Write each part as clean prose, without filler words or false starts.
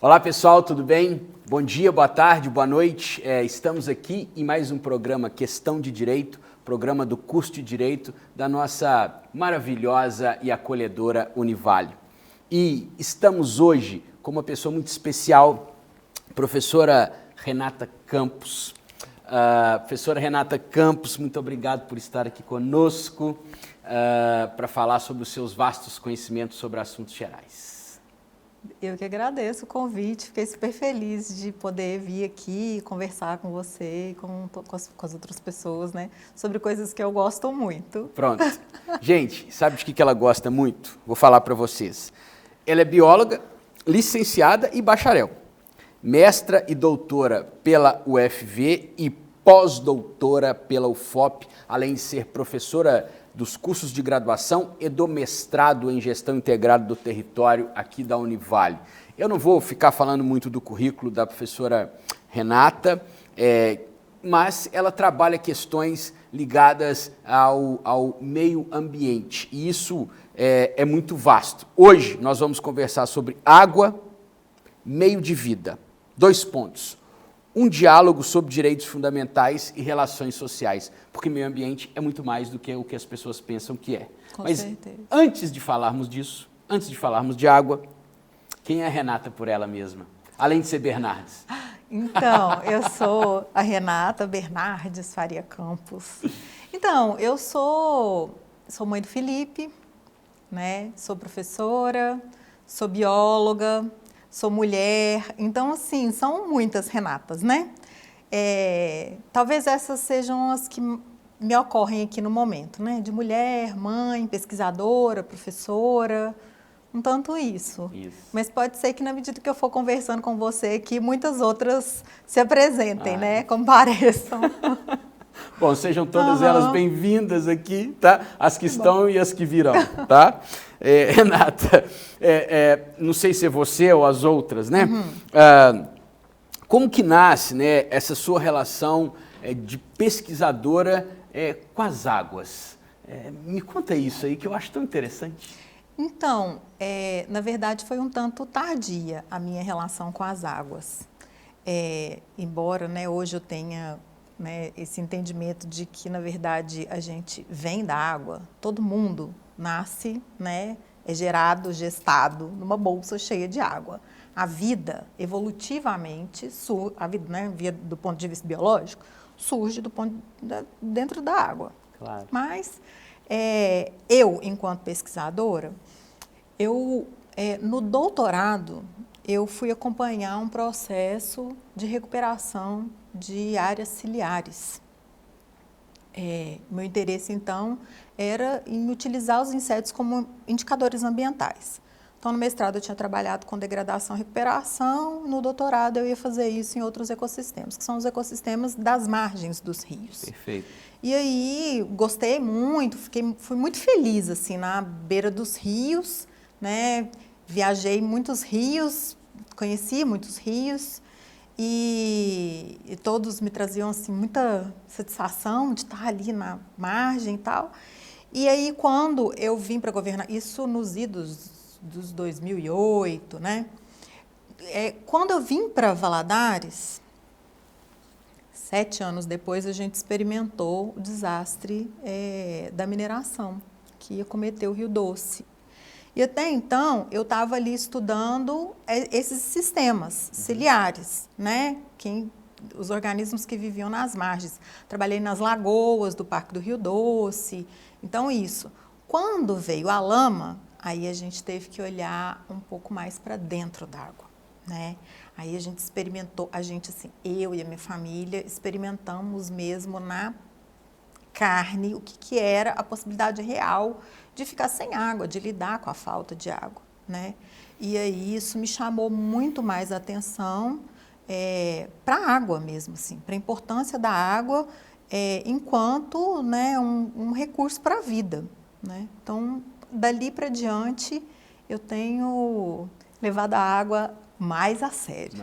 Olá pessoal, tudo bem? Bom dia, boa tarde, boa noite. Estamos aqui em mais um programa Questão de Direito, programa do curso de Direito da nossa maravilhosa e acolhedora Univale. E estamos hoje com uma pessoa muito especial, professora Renata Campos. Professora Renata Campos, muito obrigado por estar aqui conosco para falar sobre os seus vastos conhecimentos sobre assuntos gerais. Eu que agradeço o convite, fiquei super feliz de poder vir aqui conversar com você e com as outras pessoas, né, sobre coisas que eu gosto muito. Pronto. Gente, sabe de que ela gosta muito? Vou falar para vocês. Ela é bióloga, licenciada e bacharel, mestra e doutora pela UFV e pós-doutora pela UFOP, além de ser professora dos cursos de graduação e do mestrado em gestão integrada do território aqui da Univale. Eu não vou ficar falando muito do currículo da professora Renata, mas ela trabalha questões ligadas ao meio ambiente, e isso é muito vasto. Hoje nós vamos conversar sobre água, meio de vida. 2 pontos. Um diálogo sobre direitos fundamentais e relações sociais, porque meio ambiente é muito mais do que o que as pessoas pensam que é. Com Mas certeza. antes de falarmos disso, antes de falarmos de água, quem é a Renata por ela mesma? Além de ser Bernardes. Então, eu sou a Renata Bernardes Faria Campos. Então, eu sou mãe do Felipe, né? Sou professora, sou bióloga, sou mulher. Então, assim, são muitas Renatas, né? Talvez essas sejam as que me ocorrem aqui no momento, né? De mulher, mãe, pesquisadora, professora, um tanto isso. Mas pode ser que na medida que eu for conversando com você que muitas outras se apresentem, né? Compareçam. Bom, sejam todas elas bem-vindas aqui, tá? As que estão e as que virão, tá? Renata, não sei se é você ou as outras, né? Como que nasce, né, essa sua relação de pesquisadora com as águas? Me conta isso aí, que eu acho tão interessante. Então, na verdade foi um tanto tardia a minha relação com as águas. Embora, né, hoje eu tenha, né, esse entendimento de que, na verdade, a gente vem da água, todo mundo nasce, né, é gerado, gestado numa bolsa cheia de água. A vida, evolutivamente, a vida, né, do ponto de vista biológico, surge dentro da água. Claro. Mas eu, enquanto pesquisadora, no doutorado, eu fui acompanhar um processo de recuperação de áreas ciliares. Meu interesse, então, era em utilizar os insetos como indicadores ambientais. Então, no mestrado eu tinha trabalhado com degradação e recuperação, no doutorado eu ia fazer isso em outros ecossistemas, que são os ecossistemas das margens dos rios. Perfeito. E aí, gostei muito, fui muito feliz, assim, na beira dos rios, né? Viajei muitos rios, conheci muitos rios, e todos me traziam, assim, muita satisfação de estar ali na margem e tal. E aí, quando eu vim para governar, isso nos idos dos 2008, né? Quando eu vim para Valadares, 7 anos depois, a gente experimentou o desastre da mineração, que ia cometer o Rio Doce. E até então, eu estava ali estudando esses sistemas ciliares, né? Os organismos que viviam nas margens. Trabalhei nas lagoas do Parque do Rio Doce, então isso. Quando veio a lama, aí a gente teve que olhar um pouco mais para dentro d'água, né? Aí a gente experimentou, assim, eu e a minha família experimentamos mesmo na carne o que era a possibilidade real de ficar sem água, de lidar com a falta de água, né? E aí isso me chamou muito mais a atenção para a água mesmo, assim, para a importância da água enquanto, né, um recurso para a vida, né? Então, dali para diante, eu tenho levado a água mais a sério,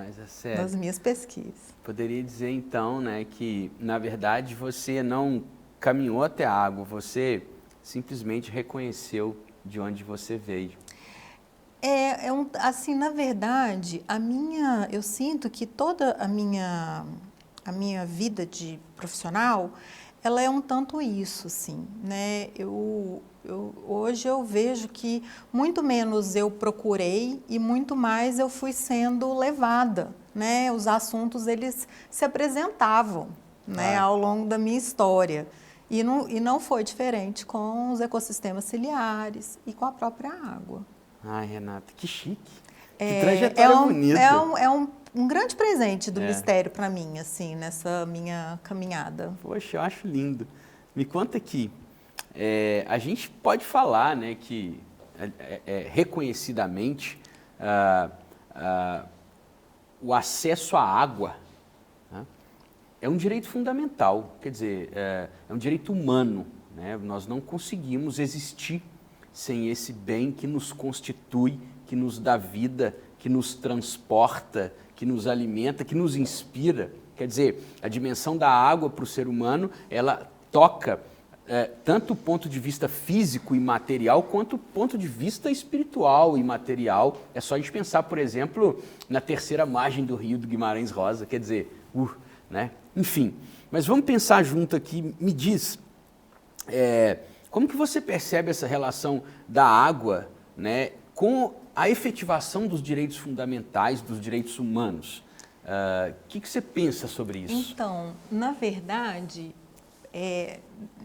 nas minhas pesquisas. Poderia dizer, então, né, que, na verdade, você não caminhou até a água, você simplesmente reconheceu de onde você veio. Assim, na verdade, eu sinto que toda a minha vida de profissional, ela é um tanto isso, assim, né? Hoje eu vejo que muito menos eu procurei e muito mais eu fui sendo levada, né? Os assuntos, eles se apresentavam, né, Claro. ao longo da minha história. E não foi diferente com os ecossistemas ciliares e com a própria água. Ai, Renata, que chique. Que trajetória bonita. Um grande presente do É. mistério para mim, assim, nessa minha caminhada. Poxa, eu acho lindo. Me conta aqui, a gente pode falar, né, que reconhecidamente o acesso à água, né, é um direito fundamental, quer dizer, é um direito humano, né? Nós não conseguimos existir sem esse bem que nos constitui, que nos dá vida, que nos transporta, que nos alimenta, que nos inspira. Quer dizer, a dimensão da água para o ser humano, ela toca tanto o ponto de vista físico e material, quanto o ponto de vista espiritual e material. É só a gente pensar, por exemplo, na terceira margem do rio do Guimarães Rosa, quer dizer, né? Enfim, mas vamos pensar junto aqui. Me diz, como que você percebe essa relação da água, né, com a efetivação dos direitos fundamentais, dos direitos humanos? O que você pensa sobre isso? Então, na verdade,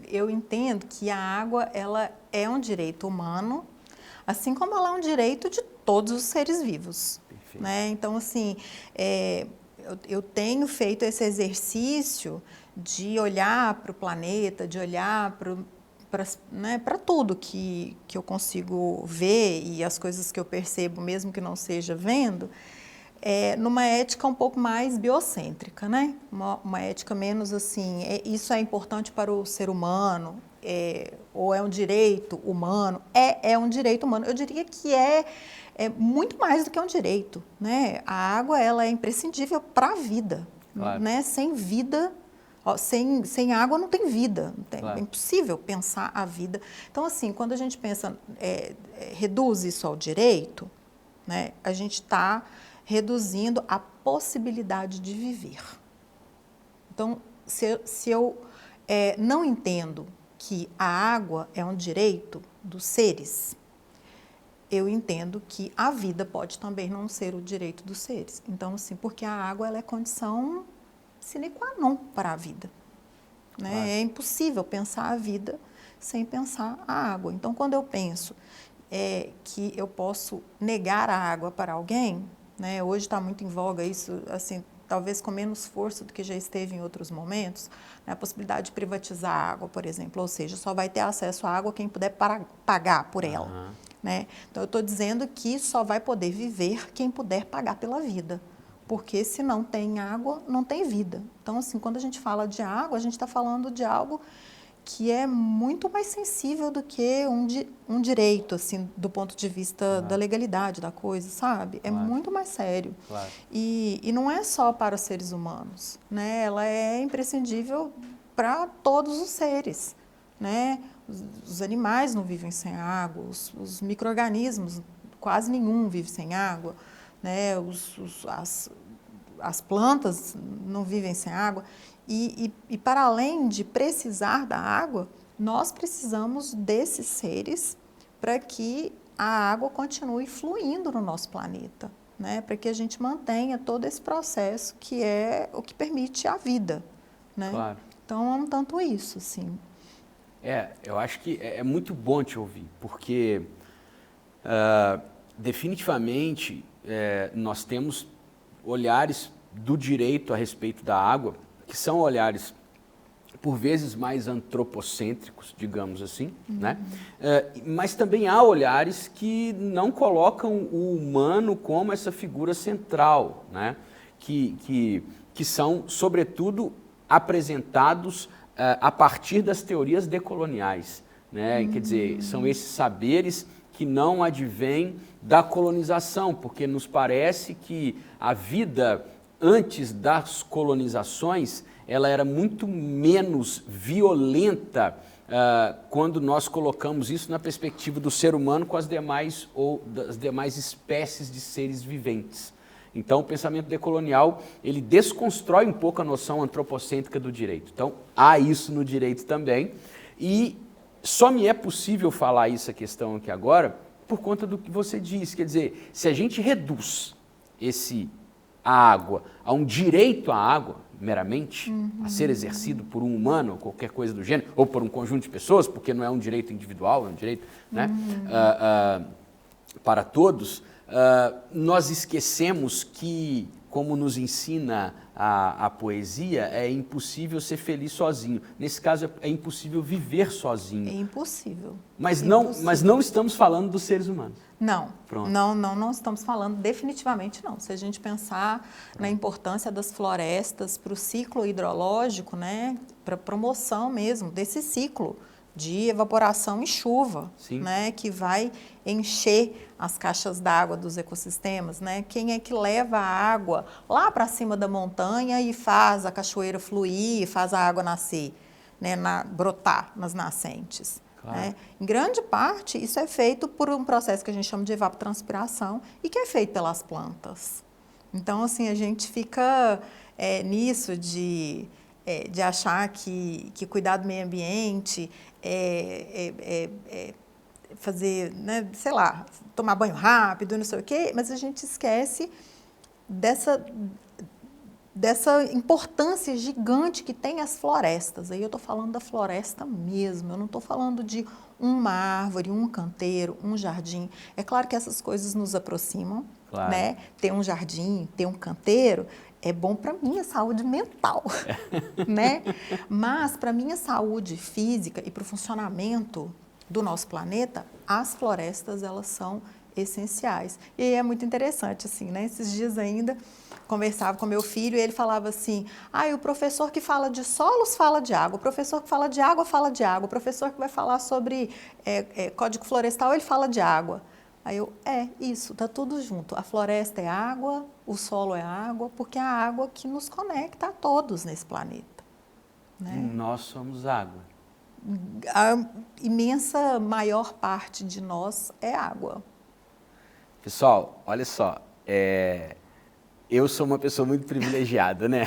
eu entendo que a água, ela é um direito humano, assim como ela é um direito de todos os seres vivos. Perfeito. Né? Então, assim, eu tenho feito esse exercício de olhar para o planeta, de olhar para tudo que eu consigo ver e as coisas que eu percebo, mesmo que não seja vendo, numa ética um pouco mais biocêntrica, né? Uma ética menos assim, isso é importante para o ser humano, ou é um direito humano? É um direito humano. Eu diria que é muito mais do que um direito, né? A água, ela é imprescindível para a vida, Claro. né? Sem vida, sem água não tem vida, Claro. É impossível pensar a vida. Então, assim, quando a gente pensa, reduz isso ao direito, né? A gente está reduzindo a possibilidade de viver. Então, se eu não entendo que a água é um direito dos seres, eu entendo que a vida pode também não ser o direito dos seres. Então, assim, porque a água, ela é condição sine qua non para a vida. Né? Claro. É impossível pensar a vida sem pensar a água. Então, quando eu penso que eu posso negar a água para alguém, né? Hoje está muito em voga isso, assim, talvez com menos força do que já esteve em outros momentos, né? A possibilidade de privatizar a água, por exemplo, ou seja, só vai ter acesso à água quem puder pagar por ela. Uhum. Né? Então, eu estou dizendo que só vai poder viver quem puder pagar pela vida, porque se não tem água, não tem vida. Então, assim, quando a gente fala de água, a gente está falando de algo que é muito mais sensível do que um direito, assim, do ponto de vista da legalidade da coisa, sabe? É muito mais sério. Claro. E não é só para os seres humanos, né? Ela é imprescindível para todos os seres, né? Os animais não vivem sem água, os micro-organismos, quase nenhum vive sem água, né? As plantas não vivem sem água. E para além de precisar da água, nós precisamos desses seres para que a água continue fluindo no nosso planeta, né? Para que a gente mantenha todo esse processo que é o que permite a vida, né? Claro. Então, é um tanto isso, sim. Eu acho que é muito bom te ouvir, porque definitivamente nós temos olhares do direito a respeito da água, que são olhares, por vezes, mais antropocêntricos, digamos assim, né? Mas também há olhares que não colocam o humano como essa figura central, né? Que são, sobretudo, apresentados a partir das teorias decoloniais, né? Quer dizer, são esses saberes que não advêm da colonização, porque nos parece que a vida antes das colonizações, ela era muito menos violenta quando nós colocamos isso na perspectiva do ser humano com as demais ou das demais espécies de seres viventes. Então, o pensamento decolonial, ele desconstrói um pouco a noção antropocêntrica do direito. Então, há isso no direito também, e só me é possível falar essa questão aqui agora por conta do que você disse. Quer dizer, se a gente reduz a água a um direito à água, meramente, a ser exercido por um humano, ou qualquer coisa do gênero, ou por um conjunto de pessoas, porque não é um direito individual, é um direito, né, para todos, nós esquecemos que, como nos ensina a poesia, é impossível ser feliz sozinho. Nesse caso, é impossível viver sozinho. É impossível. Mas não estamos falando dos seres humanos. Não, não estamos falando, definitivamente não. Se a gente pensar na importância das florestas para o ciclo hidrológico, né, para a promoção mesmo desse ciclo de evaporação e chuva, né, que vai encher as caixas d'água dos ecossistemas, né? Quem é que leva a água lá para cima da montanha e faz a cachoeira fluir, faz a água nascer, né, brotar nas nascentes? Claro. Né? Em grande parte, isso é feito por um processo que a gente chama de evapotranspiração e que é feito pelas plantas. Então, assim, a gente fica nisso de achar que cuidar do meio ambiente fazer, né, sei lá, tomar banho rápido, não sei o quê, mas a gente esquece dessa importância gigante que tem as florestas. Aí eu estou falando da floresta mesmo, eu não estou falando de uma árvore, um canteiro, um jardim. É claro que essas coisas nos aproximam, claro, né? Ter um jardim, ter um canteiro é bom para a minha saúde mental, né? Mas para a minha saúde física e para o funcionamento do nosso planeta, as florestas, elas são essenciais. E é muito interessante, assim, né? Esses dias ainda conversava com meu filho e ele falava assim, o professor que fala de solos fala de água, o professor que fala de água fala de água, o professor que vai falar sobre código florestal, ele fala de água. Aí eu, isso, tá tudo junto. A floresta é água, o solo é água, porque é a água que nos conecta a todos nesse planeta. Né? Nós somos água. A imensa maior parte de nós é água. Pessoal, olha só, eu sou uma pessoa muito privilegiada, né?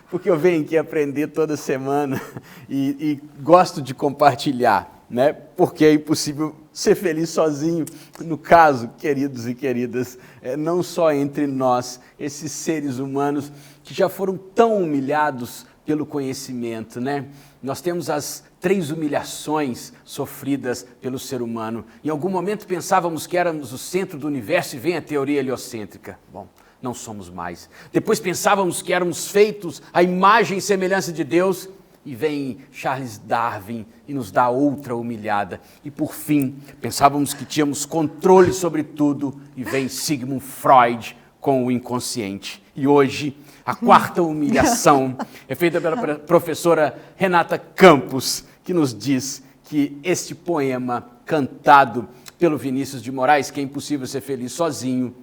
Porque eu venho aqui aprender toda semana e gosto de compartilhar, né? Porque é impossível ser feliz sozinho. No caso, queridos e queridas, não só entre nós, esses seres humanos que já foram tão humilhados pelo conhecimento, né? Nós temos as 3 humilhações sofridas pelo ser humano. Em algum momento pensávamos que éramos o centro do universo e vem a teoria heliocêntrica. Bom, não somos mais. Depois pensávamos que éramos feitos à imagem e semelhança de Deus e vem Charles Darwin e nos dá outra humilhada. E por fim, pensávamos que tínhamos controle sobre tudo e vem Sigmund Freud com o inconsciente. E hoje, a 4ª humilhação é feita pela professora Renata Campos, que nos diz que este poema cantado pelo Vinícius de Moraes, que é impossível ser feliz sozinho,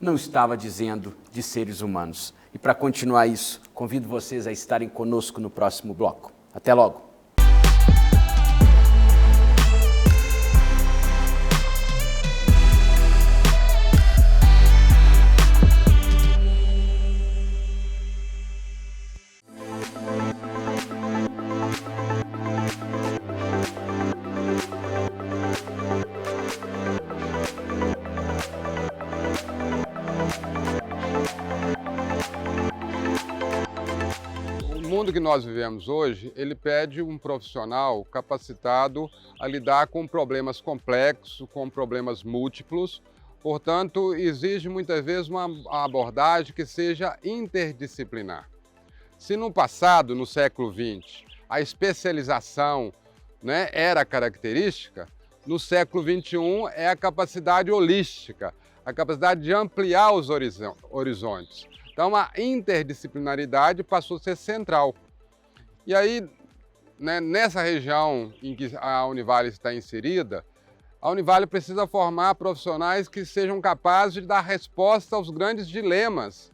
não estava dizendo de seres humanos. E para continuar isso, convido vocês a estarem conosco no próximo bloco. Até logo! O mundo que nós vivemos hoje, ele pede um profissional capacitado a lidar com problemas complexos, com problemas múltiplos. Portanto, exige muitas vezes uma abordagem que seja interdisciplinar. Se no passado, no século XX, a especialização, né, era característica, no século XXI é a capacidade holística, a capacidade de ampliar os horizontes. Então, a interdisciplinaridade passou a ser central. E aí, né, nessa região em que a Univale está inserida, a Univale precisa formar profissionais que sejam capazes de dar resposta aos grandes dilemas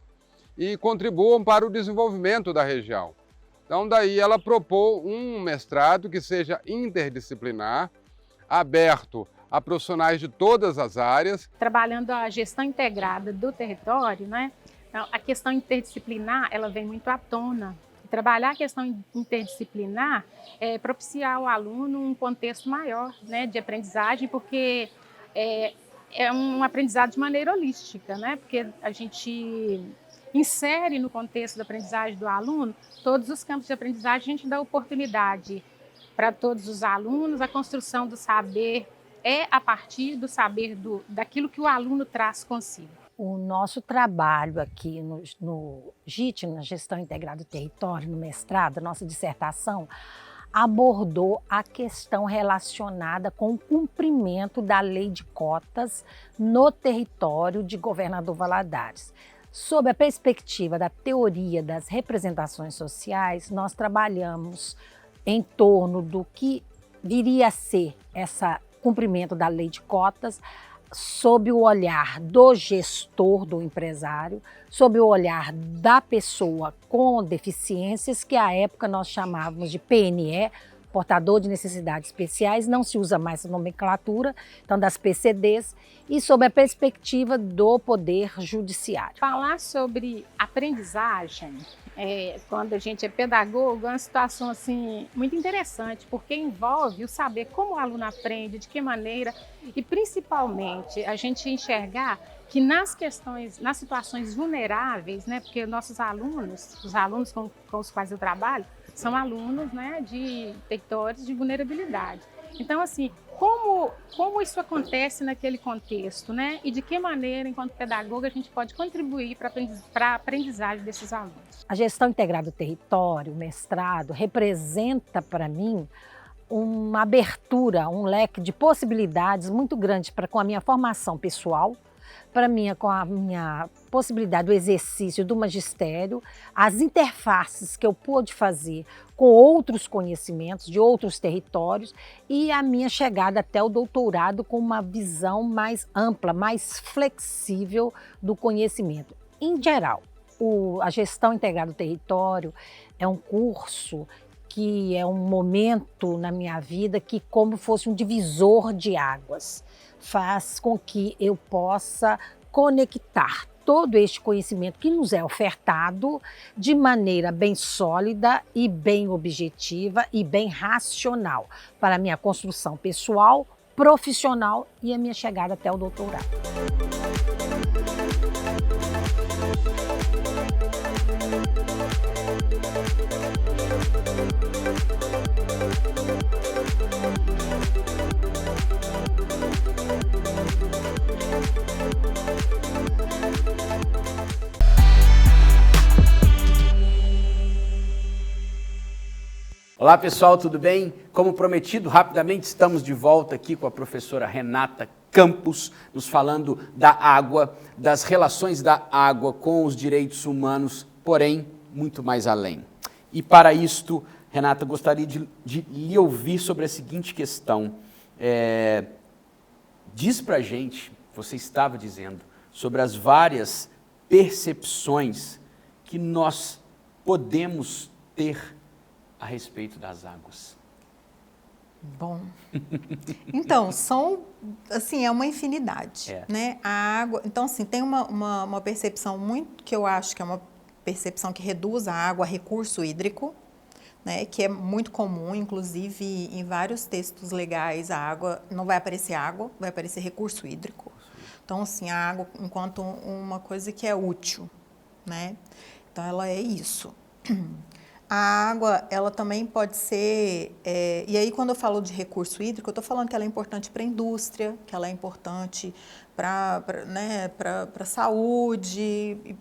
e contribuam para o desenvolvimento da região. Então, daí ela propôs um mestrado que seja interdisciplinar, aberto a profissionais de todas as áreas. Trabalhando a gestão integrada do território, né? Então, a questão interdisciplinar, ela vem muito à tona. Trabalhar a questão interdisciplinar é propiciar ao aluno um contexto maior, né, de aprendizagem, porque é um aprendizado de maneira holística, né? Porque a gente insere no contexto da aprendizagem do aluno todos os campos de aprendizagem, a gente dá oportunidade para todos os alunos, a construção do saber é a partir do saber daquilo que o aluno traz consigo. O nosso trabalho aqui no GIT, na Gestão Integrada do Território, no mestrado, a nossa dissertação, abordou a questão relacionada com o cumprimento da lei de cotas no território de Governador Valadares. Sob a perspectiva da teoria das representações sociais, nós trabalhamos em torno do que viria a ser esse cumprimento da lei de cotas, sob o olhar do gestor, do empresário, sob o olhar da pessoa com deficiências, que à época nós chamávamos de PNE, portador de necessidades especiais, não se usa mais essa nomenclatura, então das PCDs, e sob a perspectiva do Poder Judiciário. Falar sobre aprendizagem, quando a gente é pedagogo, é uma situação assim, muito interessante, porque envolve o saber como o aluno aprende, de que maneira, e principalmente a gente enxergar que nas situações vulneráveis, né, porque nossos alunos, os alunos com os quais eu trabalho, são alunos, né, de territórios de vulnerabilidade. Então, assim, como isso acontece naquele contexto, né? E de que maneira, enquanto pedagoga, a gente pode contribuir para a aprendizagem desses alunos? A gestão integrada do território, o mestrado, representa para mim uma abertura, um leque de possibilidades muito grande com a minha formação pessoal, com a minha possibilidade do exercício do magistério, as interfaces que eu pude fazer com outros conhecimentos de outros territórios e a minha chegada até o doutorado com uma visão mais ampla, mais flexível do conhecimento. Em geral, a gestão integrada do território é um curso que é um momento na minha vida que como fosse um divisor de águas, faz com que eu possa conectar todo este conhecimento que nos é ofertado de maneira bem sólida e bem objetiva e bem racional para a minha construção pessoal, profissional e a minha chegada até o doutorado. Olá pessoal, tudo bem? Como prometido, rapidamente estamos de volta aqui com a professora Renata Campos, nos falando da água, das relações da água com os direitos humanos, porém, muito mais além. E para isto, Renata, gostaria de lhe ouvir sobre a seguinte questão. Diz pra gente, você estava dizendo, sobre as várias percepções que nós podemos ter a respeito das águas. Bom, então, é uma infinidade, né? A água, então, assim, tem uma percepção muito, que eu acho que é uma percepção que reduz a água a recurso hídrico, né? Que é muito comum, inclusive em vários textos legais, a água, não vai aparecer água, vai aparecer recurso hídrico. Então, assim, a água enquanto uma coisa que é útil, né? Então, ela é isso. A água, ela também pode ser, e aí quando eu falo de recurso hídrico, eu estou falando que ela é importante para a indústria, que ela é importante para a saúde,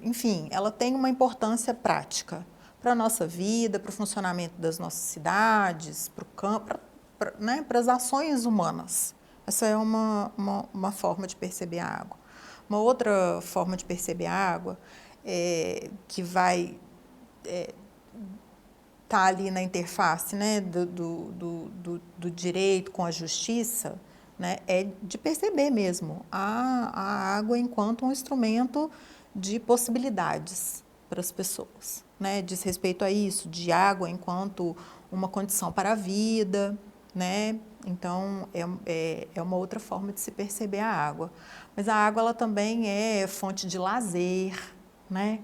enfim, ela tem uma importância prática para a nossa vida, para o funcionamento das nossas cidades, para o campo, para as ações humanas. Essa é uma forma de perceber a água. Uma outra forma de perceber a água que vai tá ali na interface, né, do direito com a justiça, né, é de perceber mesmo a água enquanto um instrumento de possibilidades para as pessoas, né, diz respeito a isso, de água enquanto uma condição para a vida, né? Então, é uma outra forma de se perceber a água. Mas a água, ela também é fonte de lazer, né?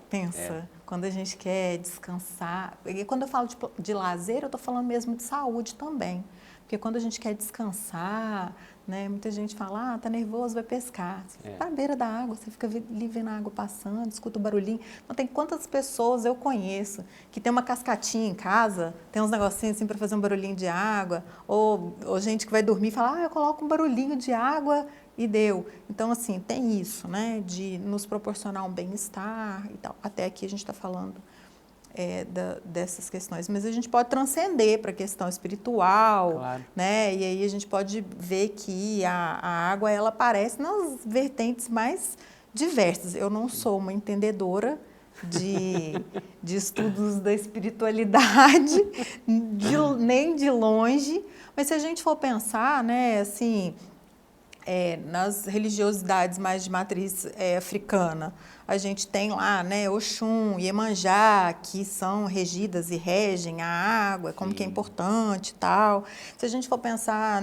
Pensa, quando a gente quer descansar... E quando eu falo de lazer, eu estou falando mesmo de saúde também. Porque quando a gente quer descansar, né, muita gente fala, tá nervoso, vai pescar. Você fica à beira da água, você fica ali vendo a água passando, escuta o barulhinho. Então, tem quantas pessoas eu conheço que tem uma cascatinha em casa, tem uns negocinhos assim para fazer um barulhinho de água, ou gente que vai dormir e fala, eu coloco um barulhinho de água e deu. Então, assim, tem isso, né, de nos proporcionar um bem-estar e tal. Até aqui a gente está falando dessas questões, mas a gente pode transcender para a questão espiritual, Claro. né? E aí a gente pode ver que a água, ela aparece nas vertentes mais diversas. Eu não sou uma entendedora de estudos da espiritualidade, nem de longe, mas se a gente for pensar, né, assim, nas religiosidades mais de matriz africana, a gente tem lá, né, Oxum, Iemanjá, que são regidas e regem a água, como que é importante e tal. Se a gente for pensar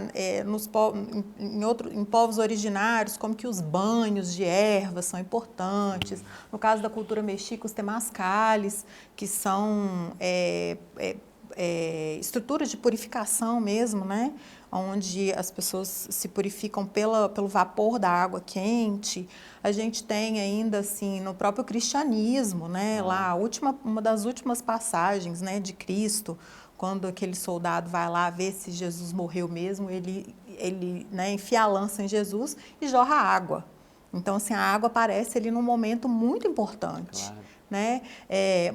em povos originários, como que os banhos de ervas são importantes. No caso da cultura mexica, os temazcales, que são estruturas de purificação mesmo, né? Onde as pessoas se purificam pelo vapor da água quente. A gente tem ainda, assim, no próprio cristianismo, né? Lá, uma das últimas passagens, né, de Cristo, quando aquele soldado vai lá ver se Jesus morreu mesmo, ele né, enfia a lança em Jesus e jorra água. Então, assim, a água aparece ali num momento muito importante. Claro. Né?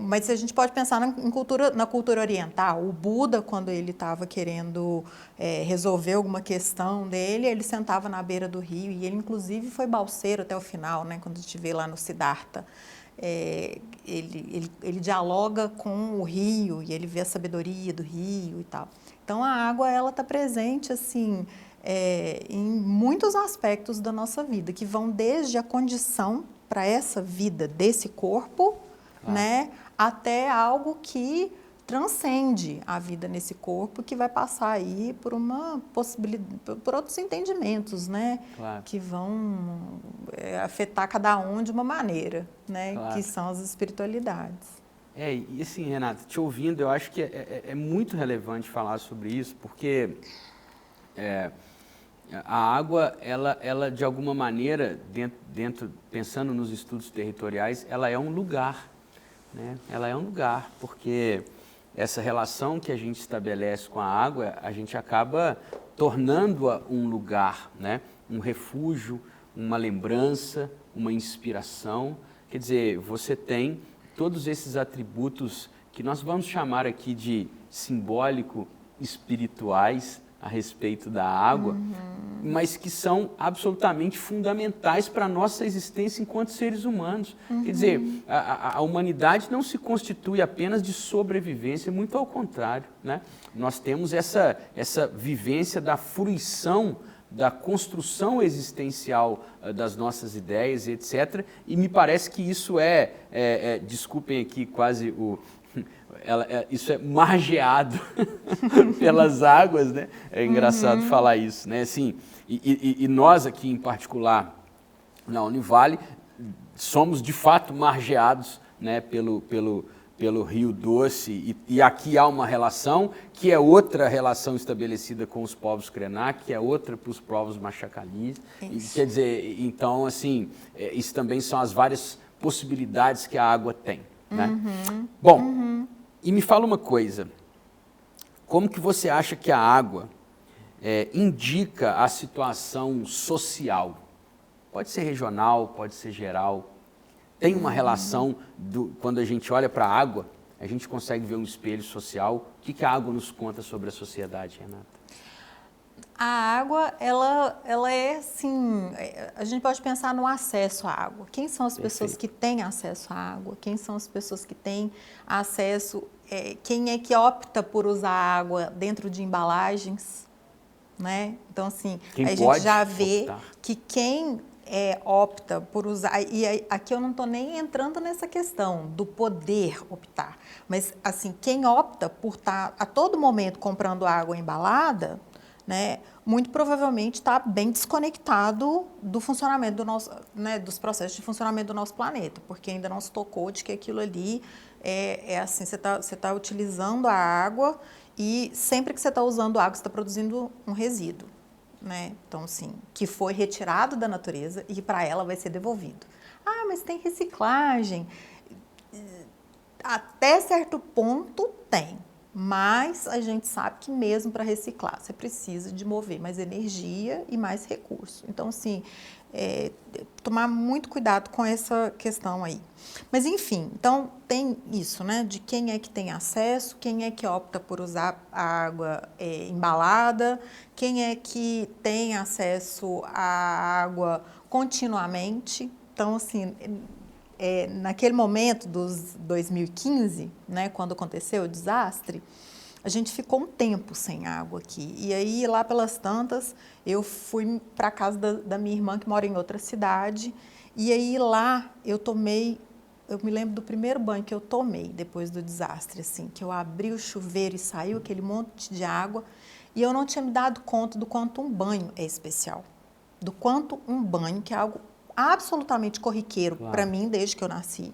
Mas a gente pode pensar na cultura oriental. O Buda, quando ele estava querendo resolver alguma questão dele, ele sentava na beira do rio e ele, inclusive, foi balseiro até o final, né? Quando a gente vê lá no Siddhartha. Ele dialoga com o rio e ele vê a sabedoria do rio e tal. Então, a água, ela está presente, assim, em muitos aspectos da nossa vida, que vão desde a condição para essa vida desse corpo, né, até algo que transcende a vida nesse corpo, que vai passar aí por uma possibilidade, por outros entendimentos, né, que vão afetar cada um de uma maneira, né, que são as espiritualidades. E assim, Renata, te ouvindo, eu acho que é muito relevante falar sobre isso, porque a água, ela de alguma maneira, pensando nos estudos territoriais, ela é um lugar, né? Ela é um lugar, porque essa relação que a gente estabelece com a água, a gente acaba tornando-a um lugar, né? Um refúgio, uma lembrança, uma inspiração. Quer dizer, você tem todos esses atributos que nós vamos chamar aqui de simbólico espirituais, a respeito da água, mas que são absolutamente fundamentais para a nossa existência enquanto seres humanos. Quer dizer, a humanidade não se constitui apenas de sobrevivência, muito ao contrário, né? Nós temos essa vivência da fruição, da construção existencial das nossas ideias, etc. E me parece que isso desculpem aqui quase isso é margeado pelas águas, né? É engraçado falar isso, né? Assim, e nós aqui em particular, na Univale, somos de fato margeados, né, pelo Rio Doce, e aqui há uma relação que é outra relação estabelecida com os povos Krenak, que é outra para os povos Machacalis. Quer dizer, então, assim, isso também são as várias possibilidades que a água tem, né? Bom, e me fala uma coisa, como que você acha que a água indica a situação social? Pode ser regional, pode ser geral. Tem uma relação, quando a gente olha para a água, a gente consegue ver um espelho social. O que a água nos conta sobre a sociedade, Renata? A água, ela é assim, a gente pode pensar no acesso à água. Quem são as pessoas que têm acesso à água? Quem são as pessoas que têm acesso, quem é que opta por usar água dentro de embalagens, né? Então, assim, a gente já vê que quem opta por usar, e aqui eu não estou nem entrando nessa questão do poder optar, mas assim, quem opta por estar a todo momento comprando água embalada, né, muito provavelmente está bem desconectado do funcionamento do nosso, né, dos processos de funcionamento do nosso planeta, porque ainda não se tocou de que aquilo ali assim, você tá utilizando a água e sempre que você está usando água, você está produzindo um resíduo. Né? Então, assim, que foi retirado da natureza e para ela vai ser devolvido. Ah, mas tem reciclagem. Até certo ponto tem, mas a gente sabe que mesmo para reciclar você precisa de mover mais energia e mais recurso. Então, assim, tomar muito cuidado com essa questão aí. Mas, enfim, então tem isso, né? De quem é que tem acesso, quem é que opta por usar a água embalada, quem é que tem acesso à água continuamente. Então, assim, naquele momento dos 2015, né, quando aconteceu o desastre, a gente ficou um tempo sem água aqui. E aí, lá pelas tantas, eu fui para a casa da minha irmã, que mora em outra cidade. E aí, lá, eu me lembro do primeiro banho que eu tomei depois do desastre, assim, que eu abri o chuveiro e saiu aquele monte de água. E eu não tinha me dado conta do quanto um banho é especial. Do quanto um banho, que é algo absolutamente corriqueiro para mim, desde que eu nasci,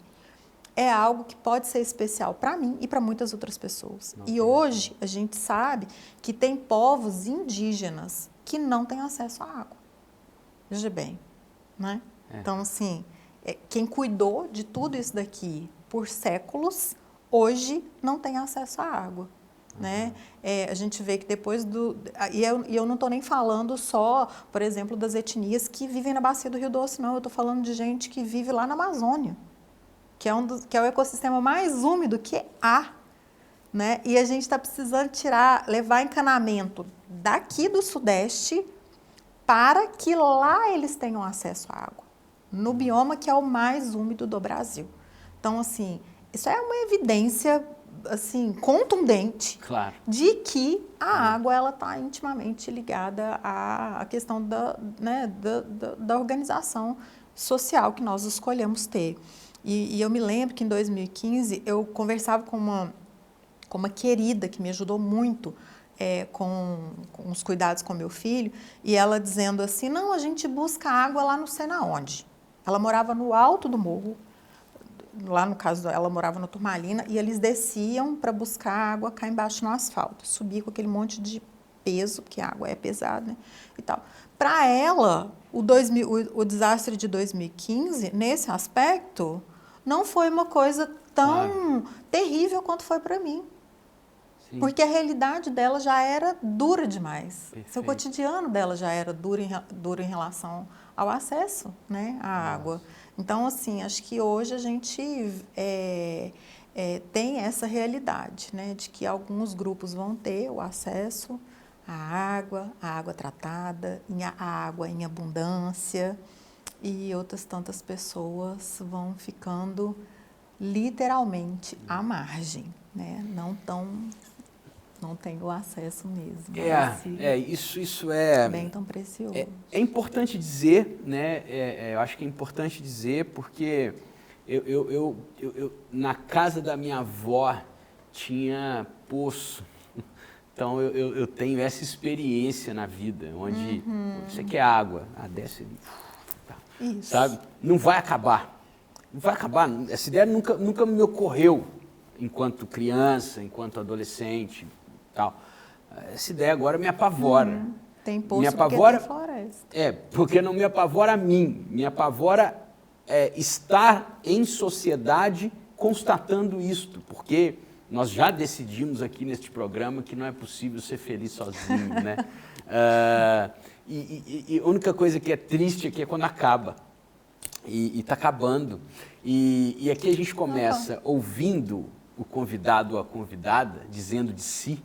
é algo que pode ser especial para mim e para muitas outras pessoas. E hoje a gente sabe que tem povos indígenas que não têm acesso à água. Veja bem, né? Então, assim, quem cuidou de tudo isso daqui por séculos, hoje não tem acesso à água. Né? A gente vê que depois e eu não estou nem falando só, por exemplo, das etnias que vivem na bacia do Rio Doce, não. Eu estou falando de gente que vive lá na Amazônia, que é o ecossistema mais úmido que há, né? E a gente está precisando levar encanamento daqui do Sudeste para que lá eles tenham acesso à água, no bioma que é o mais úmido do Brasil. Então, assim, isso é uma evidência assim, contundente de que a água ela está intimamente ligada à questão da organização social que nós escolhemos ter. E eu me lembro que em 2015 eu conversava com uma querida que me ajudou muito com os cuidados com meu filho, e ela dizendo assim, não, a gente busca água lá não sei na onde. Ela morava no alto do morro, lá no caso ela morava no Turmalina, e eles desciam para buscar água cá embaixo no asfalto, subia com aquele monte de peso, porque a água é pesada, né, e tal. Para ela, o desastre de 2015, nesse aspecto, não foi uma coisa tão terrível quanto foi para mim. Sim. Porque a realidade dela já era dura demais. Perfeito. Seu cotidiano dela já era duro em relação ao acesso, né, à água. Então, assim, acho que hoje a gente tem essa realidade, né, de que alguns grupos vão ter o acesso à água tratada, a água em abundância, e outras tantas pessoas vão ficando literalmente à margem, né, não tem o acesso mesmo. Isso é bem tão precioso. É importante dizer, né? Eu acho que é importante dizer porque eu na casa da minha avó tinha poço, então eu tenho essa experiência na vida, onde você quer água, desce ali, tá, sabe? Não vai acabar, essa ideia nunca me ocorreu enquanto criança, enquanto adolescente, tal. Essa ideia agora me apavora. Tem poço me apavora, porque tem floresta. Porque não me apavora a mim, me apavora estar em sociedade constatando isto, porque nós já decidimos aqui neste programa que não é possível ser feliz sozinho, né? E a única coisa que é triste aqui é quando acaba, e está acabando. E aqui a gente começa ouvindo o convidado ou a convidada dizendo de si,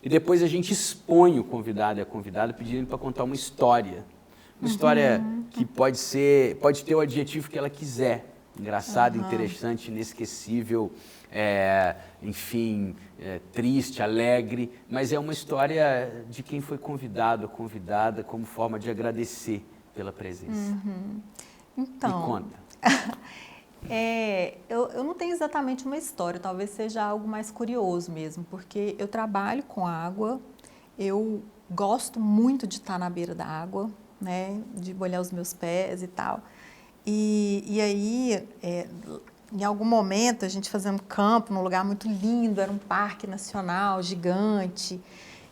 e depois a gente expõe o convidado e a convidada pedindo para contar uma história. Uma história que pode ter o adjetivo que ela quiser. Engraçado, interessante, inesquecível, enfim, triste, alegre, mas é uma história de quem foi convidado ou convidada como forma de agradecer pela presença. Então, Me conta. Eu não tenho exatamente uma história, talvez seja algo mais curioso mesmo, porque eu trabalho com água, eu gosto muito de estar na beira da água, né, de molhar os meus pés e tal. E aí, em algum momento, a gente fazendo campo num lugar muito lindo, era um parque nacional gigante.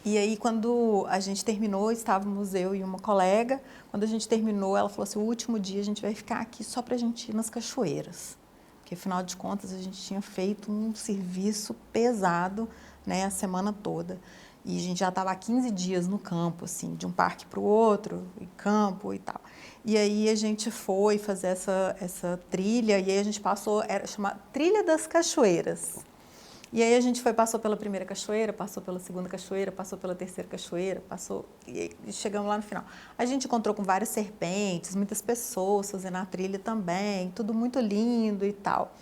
E aí, quando a gente terminou, estávamos eu e uma colega. Quando a gente terminou, ela falou assim, o último dia a gente vai ficar aqui só para a gente ir nas cachoeiras. Porque, afinal de contas, a gente tinha feito um serviço pesado, né, a semana toda. E a gente já estava há 15 dias no campo, assim, de um parque para o outro, e campo e tal. E aí a gente foi fazer essa trilha, e aí a gente passou, era chamada Trilha das Cachoeiras. E aí a gente passou pela primeira cachoeira, passou pela segunda cachoeira, passou pela terceira cachoeira, e chegamos lá no final. A gente encontrou com várias serpentes, muitas pessoas fazendo a trilha também, tudo muito lindo e tal.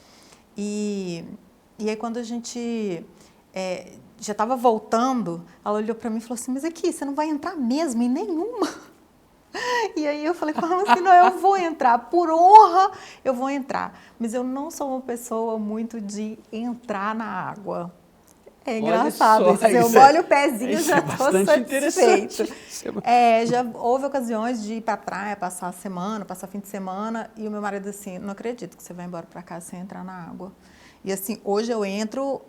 E aí quando a gente já estava voltando, ela olhou para mim e falou assim, mas aqui, você não vai entrar mesmo em nenhuma? E aí eu falei, como assim? Não, eu vou entrar, por honra eu vou entrar. Mas eu não sou uma pessoa muito de entrar na água. É engraçado isso. Eu molho o pezinho e já estou satisfeita. Já houve ocasiões de ir para a praia, passar a semana, passar fim de semana, e o meu marido assim, não acredito que você vai embora para casa sem entrar na água. E assim, hoje eu entro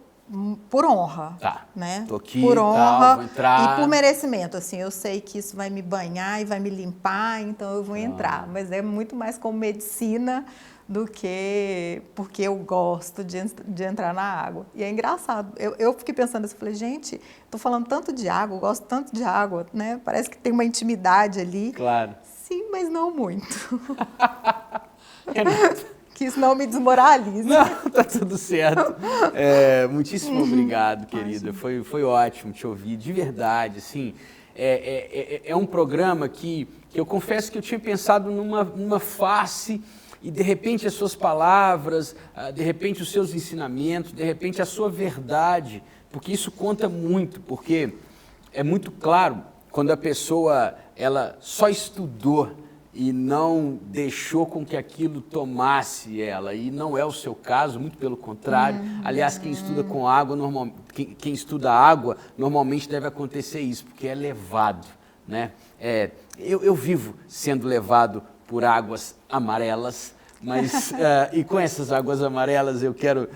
por honra, né? Tô aqui, por honra, vou entrar. E por merecimento, assim, eu sei que isso vai me banhar e vai me limpar, então eu vou entrar, mas é muito mais como medicina do que porque eu gosto de entrar na água. E é engraçado, eu fiquei pensando assim, falei, gente, tô falando tanto de água, eu gosto tanto de água, né? Parece que tem uma intimidade ali. Claro. Sim, mas não muito. Renata. Que isso não me desmoralize. Não, tá tudo certo. Muitíssimo obrigado, querida. Foi ótimo te ouvir, de verdade. Assim, é um programa que eu confesso que eu tinha pensado numa face e, de repente, as suas palavras, de repente, os seus ensinamentos, de repente, a sua verdade, porque isso conta muito, porque é muito claro quando a pessoa ela só estudou e não deixou com que aquilo tomasse ela, e não é o seu caso, muito pelo contrário. Aliás, quem estuda com água, quem estuda água, normalmente deve acontecer isso, porque é levado, né? Eu vivo sendo levado por águas amarelas, mas e com essas águas amarelas eu quero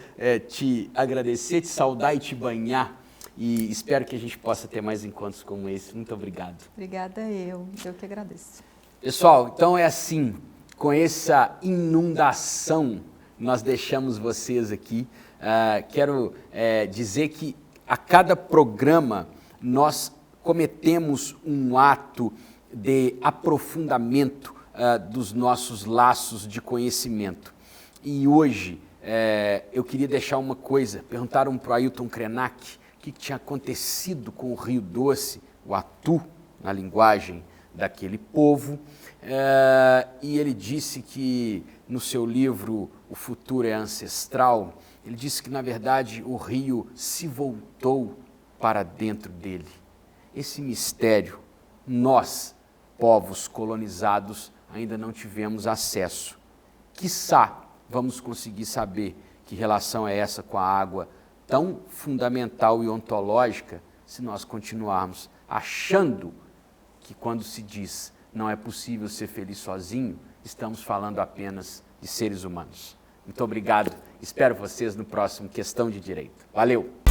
te agradecer, te saudar e te banhar, e espero que a gente possa ter mais encontros como esse. Muito obrigado. Obrigada eu que agradeço. Pessoal, então é assim, com essa inundação, nós deixamos vocês aqui. Quero dizer que a cada programa nós cometemos um ato de aprofundamento dos nossos laços de conhecimento. E hoje eu queria deixar uma coisa, perguntaram para o Ailton Krenak o que tinha acontecido com o Rio Doce, o Atu, na linguagem daquele povo, e ele disse que no seu livro O Futuro é Ancestral, ele disse que na verdade o rio se voltou para dentro dele. Esse mistério, nós, povos colonizados, ainda não tivemos acesso. Quiçá vamos conseguir saber que relação é essa com a água tão fundamental e ontológica, se nós continuarmos achando que quando se diz não é possível ser feliz sozinho, estamos falando apenas de seres humanos. Muito obrigado, espero vocês no próximo Questão de Direito. Valeu!